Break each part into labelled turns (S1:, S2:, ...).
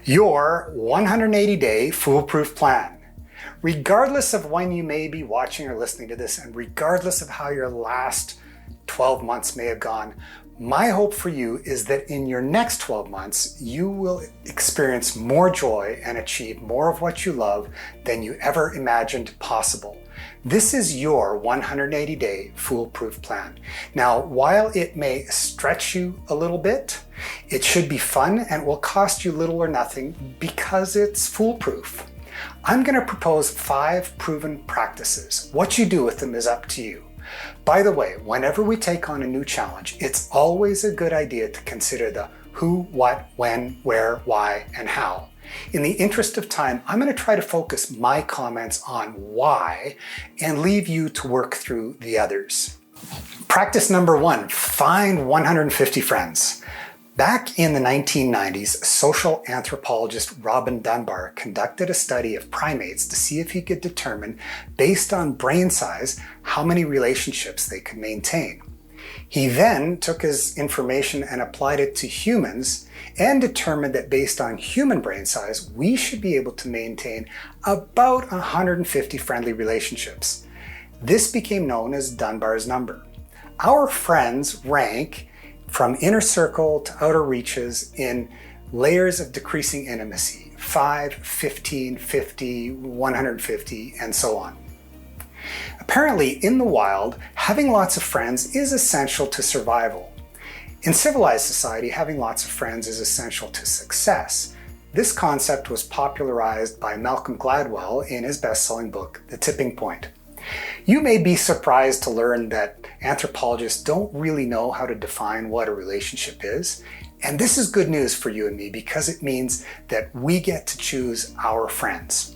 S1: Your 180-day foolproof plan. Regardless of when you may be watching or listening to this, and regardless of how your last 12 months may have gone, my hope for you is that in your next 12 months, you will experience more joy and achieve more of what you love than you ever imagined possible. This is your 180-day foolproof plan. Now, while it may stretch you a little bit, it should be fun and will cost you little or nothing because it's foolproof. I'm going to propose 5 proven practices. What you do with them is up to you. By the way, whenever we take on a new challenge, it's always a good idea to consider the who, what, when, where, why, and how. In the interest of time, I'm going to try to focus my comments on why and leave you to work through the others. Practice number 1, find 150 friends. Back in the 1990s, social anthropologist Robin Dunbar conducted a study of primates to see if he could determine, based on brain size, how many relationships they could maintain. He then took his information and applied it to humans and determined that based on human brain size, we should be able to maintain about 150 friendly relationships. This became known as Dunbar's number. Our friends rank from inner circle to outer reaches in layers of decreasing intimacy, 5, 15, 50, 150, and so on. Apparently, in the wild, having lots of friends is essential to survival. In civilized society, having lots of friends is essential to success. This concept was popularized by Malcolm Gladwell in his best-selling book, The Tipping Point. You may be surprised to learn that anthropologists don't really know how to define what a relationship is. And this is good news for you and me because it means that we get to choose our friends.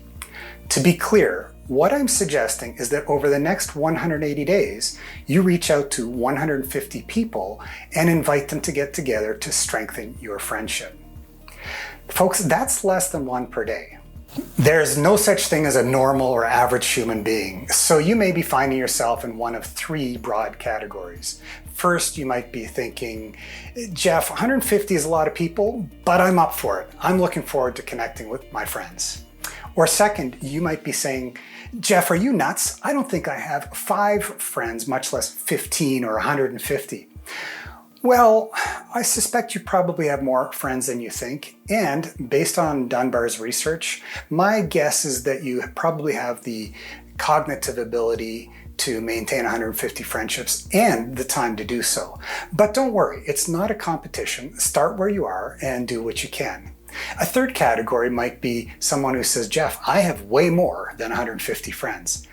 S1: To be clear, what I'm suggesting is that over the next 180 days, you reach out to 150 people and invite them to get together to strengthen your friendship. Folks, that's less than 1 per day. There's no such thing as a normal or average human being, so you may be finding yourself in one of 3 broad categories. First, you might be thinking, Jeff, 150 is a lot of people, but I'm up for it. I'm looking forward to connecting with my friends. Or second, you might be saying, Jeff, are you nuts? I don't think I have 5 friends, much less 15 or 150. Well, I suspect you probably have more friends than you think, and based on Dunbar's research, my guess is that you probably have the cognitive ability to maintain 150 friendships and the time to do so. But don't worry, it's not a competition. Start where you are and do what you can. A third category might be someone who says, Jeff, I have way more than 150 friends.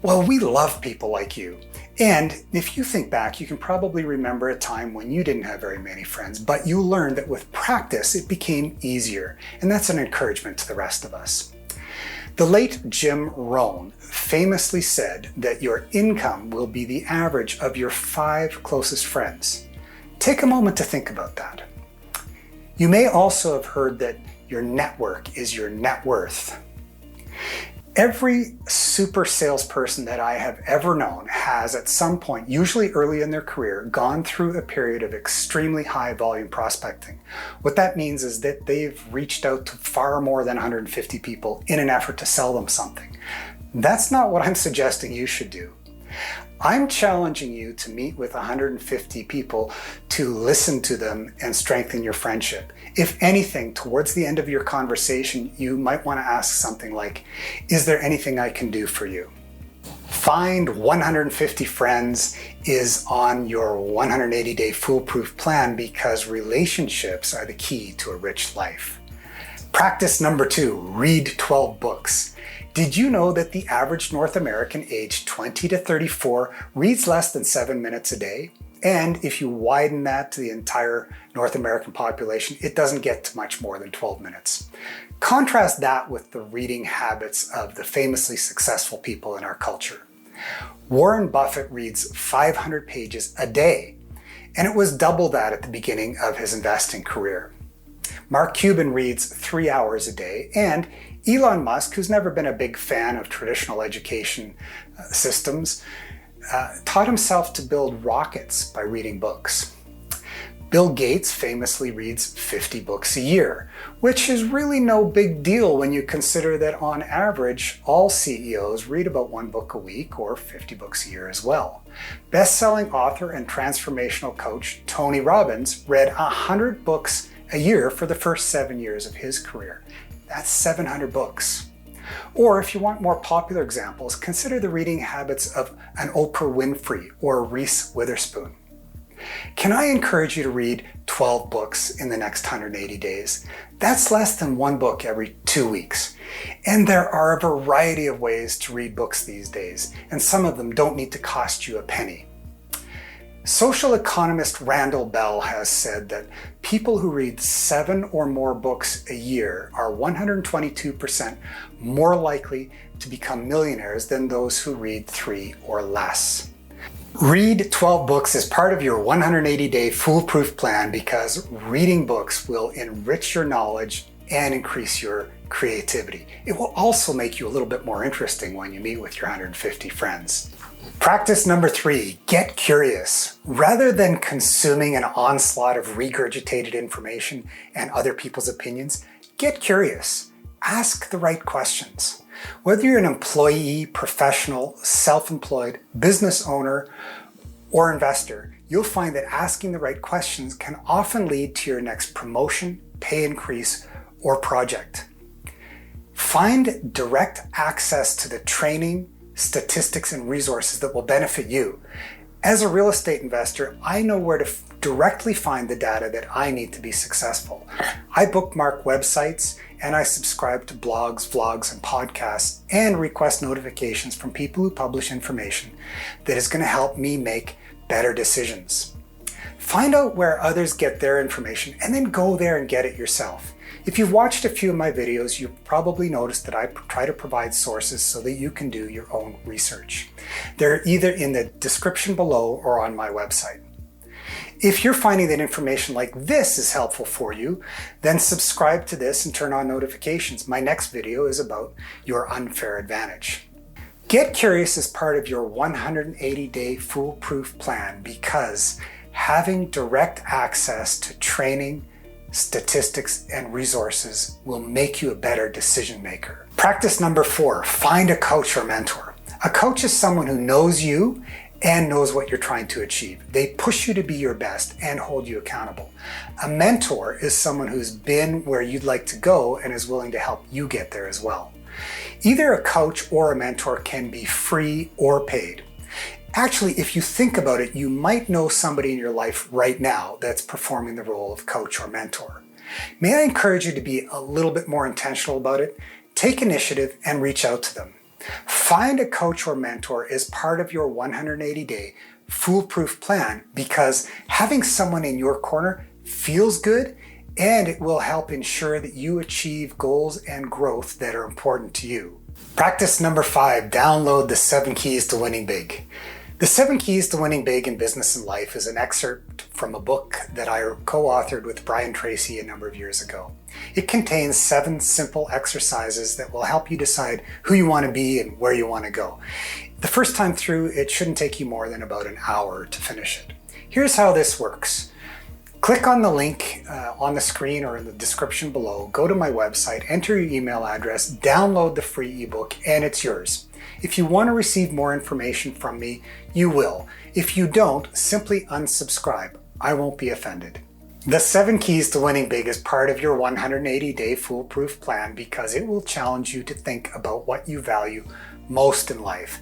S1: Well, we love people like you. And if you think back, you can probably remember a time when you didn't have very many friends, but you learned that with practice, it became easier. And that's an encouragement to the rest of us. The late Jim Rohn famously said that your income will be the average of your 5 closest friends. Take a moment to think about that. You may also have heard that your network is your net worth. Every super salesperson that I have ever known has at some point, usually early in their career, gone through a period of extremely high volume prospecting. What that means is that they've reached out to far more than 150 people in an effort to sell them something. That's not what I'm suggesting you should do. I'm challenging you to meet with 150 people to listen to them and strengthen your friendship. If anything, towards the end of your conversation, you might want to ask something like, is there anything I can do for you? Find 150 friends is on your 180-day foolproof plan because relationships are the key to a rich life. Practice number 2, read 12 books. Did you know that the average North American aged 20 to 34 reads less than 7 minutes a day? And if you widen that to the entire North American population, it doesn't get to much more than 12 minutes. Contrast that with the reading habits of the famously successful people in our culture. Warren Buffett reads 500 pages a day, and it was double that at the beginning of his investing career. Mark Cuban reads 3 hours a day, and Elon Musk, who's never been a big fan of traditional education systems, taught himself to build rockets by reading books. Bill Gates famously reads 50 books a year, which is really no big deal when you consider that on average, all CEOs read about 1 book a week or 50 books a year as well. Best-selling author and transformational coach Tony Robbins read 100 books a year for the first 7 years of his career. That's 700 books. Or if you want more popular examples, consider the reading habits of an Oprah Winfrey or Reese Witherspoon. Can I encourage you to read 12 books in the next 180 days? That's less than 1 book every 2 weeks. And there are a variety of ways to read books these days, and some of them don't need to cost you a penny. Social economist Randall Bell has said that people who read 7 or more books a year are 122% more likely to become millionaires than those who read 3 or less. Read 12 books as part of your 180-day foolproof plan because reading books will enrich your knowledge and increase your creativity. It will also make you a little bit more interesting when you meet with your 150 friends. Practice number 3, get curious. Rather than consuming an onslaught of regurgitated information and other people's opinions, get curious. Ask the right questions. Whether you're an employee, professional, self-employed, business owner, or investor, you'll find that asking the right questions can often lead to your next promotion, pay increase, or project. Find direct access to the training, statistics, and resources that will benefit you. As a real estate investor, I know where to directly find the data that I need to be successful. I bookmark websites and I subscribe to blogs, vlogs, and podcasts and request notifications from people who publish information that is going to help me make better decisions. Find out where others get their information and then go there and get it yourself. If you've watched a few of my videos, you've probably noticed that I try to provide sources so that you can do your own research. They're either in the description below or on my website. If you're finding that information like this is helpful for you, then subscribe to this and turn on notifications. My next video is about your unfair advantage. Get curious as part of your 180-day foolproof plan because having direct access to training, statistics, and resources will make you a better decision maker. Practice number 4, find a coach or mentor. A coach is someone who knows you and knows what you're trying to achieve. They push you to be your best and hold you accountable. A mentor is someone who's been where you'd like to go and is willing to help you get there as well. Either a coach or a mentor can be free or paid. Actually, if you think about it, you might know somebody in your life right now that's performing the role of coach or mentor. May I encourage you to be a little bit more intentional about it? Take initiative and reach out to them. Find a coach or mentor as part of your 180-day foolproof plan because having someone in your corner feels good and it will help ensure that you achieve goals and growth that are important to you. Practice number 5, download the 7 Keys to Winning Big. The 7 Keys to Winning Big in Business and Life is an excerpt from a book that I co-authored with Brian Tracy a number of years ago. It contains 7 simple exercises that will help you decide who you want to be and where you want to go. The first time through, it shouldn't take you more than about an hour to finish it. Here's how this works. Click on the link on the screen or in the description below, go to my website, enter your email address, download the free ebook, and it's yours. If you want to receive more information from me, you will. If you don't, simply unsubscribe. I won't be offended. The 7 Keys to Winning Big is part of your 180-day foolproof plan because it will challenge you to think about what you value most in life.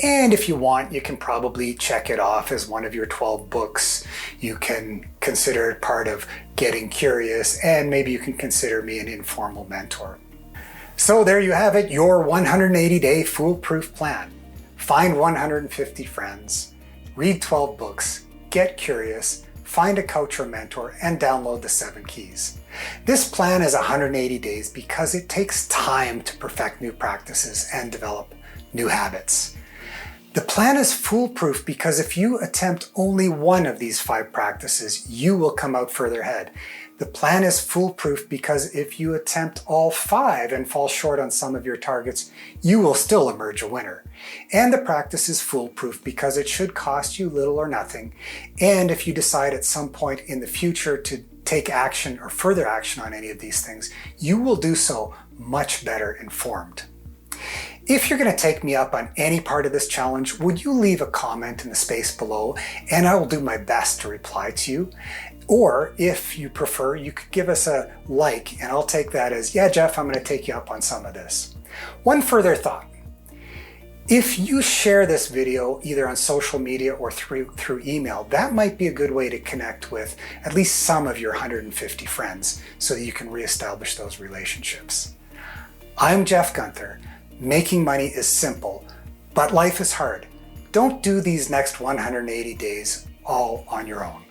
S1: And if you want, you can probably check it off as one of your 12 books. You can consider it part of getting curious, and maybe you can consider me an informal mentor. So there you have it, your 180-day foolproof plan. Find 150 friends, read 12 books, get curious, find a coach or mentor, and download the 7 keys. This plan is 180 days because it takes time to perfect new practices and develop new habits. The plan is foolproof because if you attempt only one of these 5 practices, you will come out further ahead. The plan is foolproof because if you attempt all 5 and fall short on some of your targets, you will still emerge a winner. And the practice is foolproof because it should cost you little or nothing. And if you decide at some point in the future to take action or further action on any of these things, you will do so much better informed. If you're going to take me up on any part of this challenge, would you leave a comment in the space below and I will do my best to reply to you. Or if you prefer, you could give us a like and I'll take that as, yeah, Jeff, I'm going to take you up on some of this. One further thought. If you share this video either on social media or through email, that might be a good way to connect with at least some of your 150 friends so that you can reestablish those relationships. I'm Jeff Gunther. Making money is simple, but life is hard. Don't do these next 180 days all on your own.